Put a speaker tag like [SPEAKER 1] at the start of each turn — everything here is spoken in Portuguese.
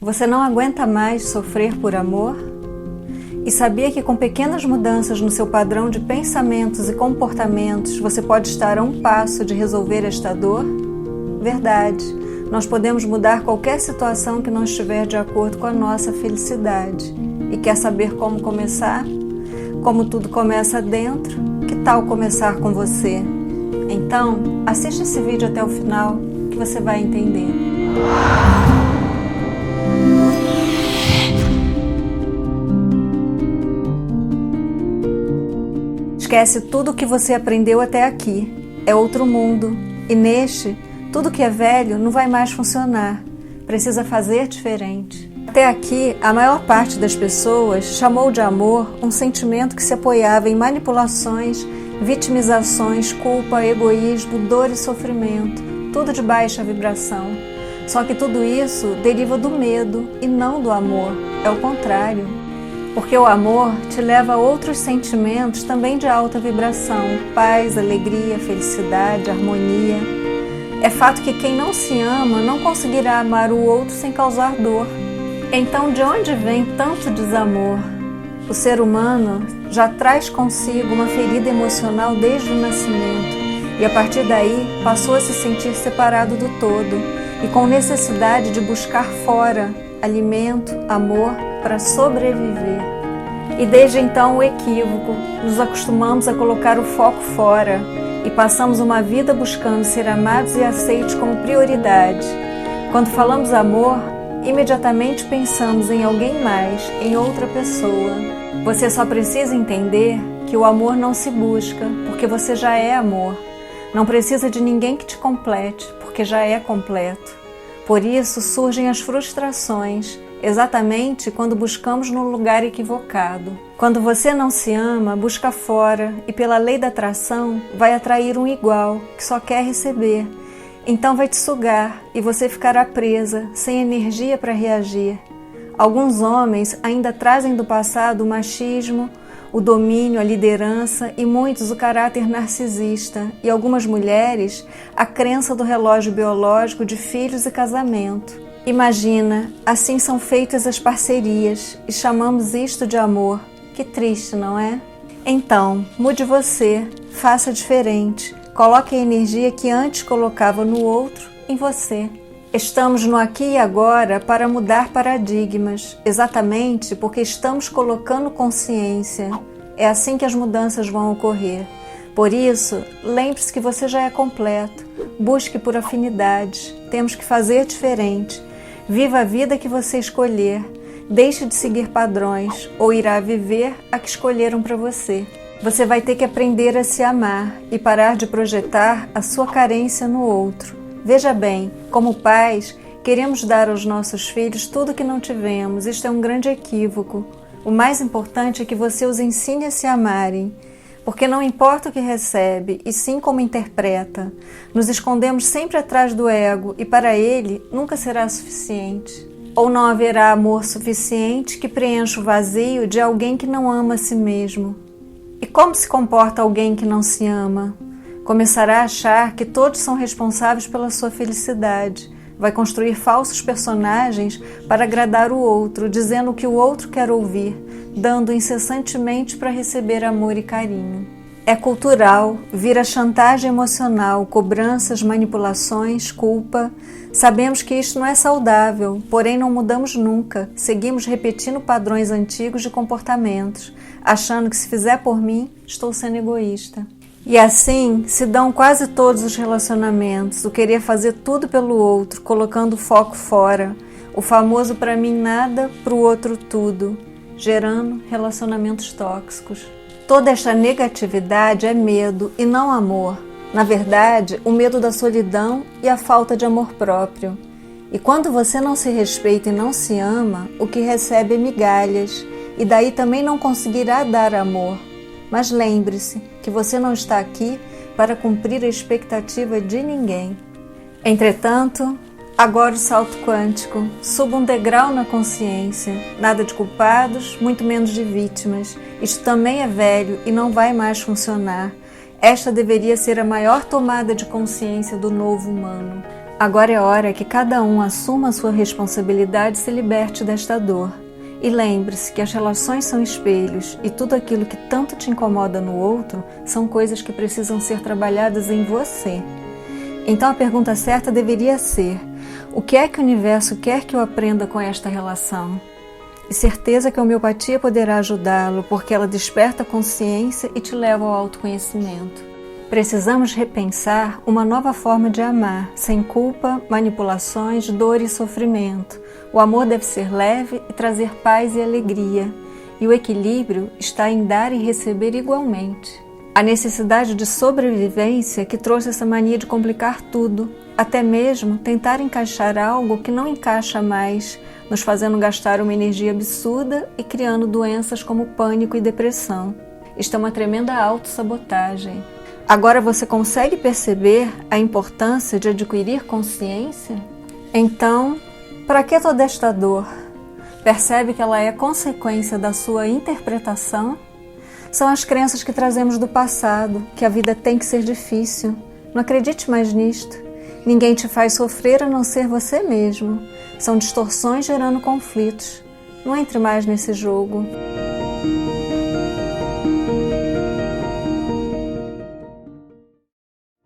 [SPEAKER 1] Você não aguenta mais sofrer por amor? E sabia que com pequenas mudanças no seu padrão de pensamentos e comportamentos você pode estar a um passo de resolver esta dor? Verdade, nós podemos mudar qualquer situação que não estiver de acordo com a nossa felicidade. E quer saber como começar? Como tudo começa dentro, que tal começar com você? Então, assista esse vídeo até o final que você vai entender. Esquece tudo o que você aprendeu até aqui. É outro mundo. E neste, tudo que é velho não vai mais funcionar. Precisa fazer diferente. Até aqui, a maior parte das pessoas chamou de amor um sentimento que se apoiava em manipulações, vitimizações, culpa, egoísmo, dor e sofrimento. Tudo de baixa vibração. Só que tudo isso deriva do medo e não do amor. É o contrário. Porque o amor te leva a outros sentimentos também de alta vibração, paz, alegria, felicidade, harmonia. É fato que quem não se ama não conseguirá amar o outro sem causar dor. Então, de onde vem tanto desamor? O ser humano já traz consigo uma ferida emocional desde o nascimento e a partir daí passou a se sentir separado do todo e com necessidade de buscar fora alimento, amor para sobreviver. E desde então o equívoco, nos acostumamos a colocar o foco fora e passamos uma vida buscando ser amados e aceitos como prioridade. Quando falamos amor, imediatamente pensamos em alguém mais, em outra pessoa. Você só precisa entender que o amor não se busca, porque você já é amor. Não precisa de ninguém que te complete, porque já é completo. Por isso surgem as frustrações, exatamente quando buscamos no lugar equivocado. Quando você não se ama, busca fora e pela lei da atração vai atrair um igual, que só quer receber. Então vai te sugar e você ficará presa, sem energia para reagir. Alguns homens ainda trazem do passado o machismo, o domínio, a liderança e muitos o caráter narcisista e algumas mulheres a crença do relógio biológico de filhos e casamento. Imagina, assim são feitas as parcerias e chamamos isto de amor. Que triste, não é? Então, mude você, faça diferente. Coloque a energia que antes colocava no outro em você. Estamos no aqui e agora para mudar paradigmas, exatamente porque estamos colocando consciência. É assim que as mudanças vão ocorrer. Por isso, lembre-se que você já é completo. Busque por afinidades. Temos que fazer diferente. Viva a vida que você escolher. Deixe de seguir padrões ou irá viver a que escolheram para você. Você vai ter que aprender a se amar e parar de projetar a sua carência no outro. Veja bem, como pais, queremos dar aos nossos filhos tudo que não tivemos. Isto é um grande equívoco. O mais importante é que você os ensine a se amarem, porque não importa o que recebe, e sim como interpreta. Nos escondemos sempre atrás do ego e para ele nunca será suficiente. Ou não haverá amor suficiente que preencha o vazio de alguém que não ama a si mesmo. E como se comporta alguém que não se ama? Começará a achar que todos são responsáveis pela sua felicidade. Vai construir falsos personagens para agradar o outro, dizendo o que o outro quer ouvir, dando incessantemente para receber amor e carinho. É cultural, vira chantagem emocional, cobranças, manipulações, culpa. Sabemos que isto não é saudável, porém não mudamos nunca. Seguimos repetindo padrões antigos de comportamentos, achando que se fizer por mim, estou sendo egoísta. E assim se dão quase todos os relacionamentos, o querer fazer tudo pelo outro, colocando o foco fora, o famoso para mim nada, para o outro tudo, gerando relacionamentos tóxicos. Toda esta negatividade é medo e não amor. Na verdade, o medo da solidão e a falta de amor próprio. E quando você não se respeita e não se ama, o que recebe é migalhas, e daí também não conseguirá dar amor. Mas lembre-se que você não está aqui para cumprir a expectativa de ninguém. Entretanto, agora o salto quântico. Suba um degrau na consciência. Nada de culpados, muito menos de vítimas. Isto também é velho e não vai mais funcionar. Esta deveria ser a maior tomada de consciência do novo humano. Agora é hora que cada um assuma a sua responsabilidade e se liberte desta dor. E lembre-se que as relações são espelhos e tudo aquilo que tanto te incomoda no outro são coisas que precisam ser trabalhadas em você. Então a pergunta certa deveria ser: o que é que o universo quer que eu aprenda com esta relação? E certeza que a homeopatia poderá ajudá-lo, porque ela desperta a consciência e te leva ao autoconhecimento. Precisamos repensar uma nova forma de amar, sem culpa, manipulações, dor e sofrimento. O amor deve ser leve e trazer paz e alegria. E o equilíbrio está em dar e receber igualmente. A necessidade de sobrevivência que trouxe essa mania de complicar tudo, até mesmo tentar encaixar algo que não encaixa mais, nos fazendo gastar uma energia absurda e criando doenças como pânico e depressão. Isto é uma tremenda autossabotagem. Agora você consegue perceber a importância de adquirir consciência? Então, para que toda esta dor? Percebe que ela é consequência da sua interpretação? São as crenças que trazemos do passado, que a vida tem que ser difícil. Não acredite mais nisto. Ninguém te faz sofrer a não ser você mesmo. São distorções gerando conflitos. Não entre mais nesse jogo.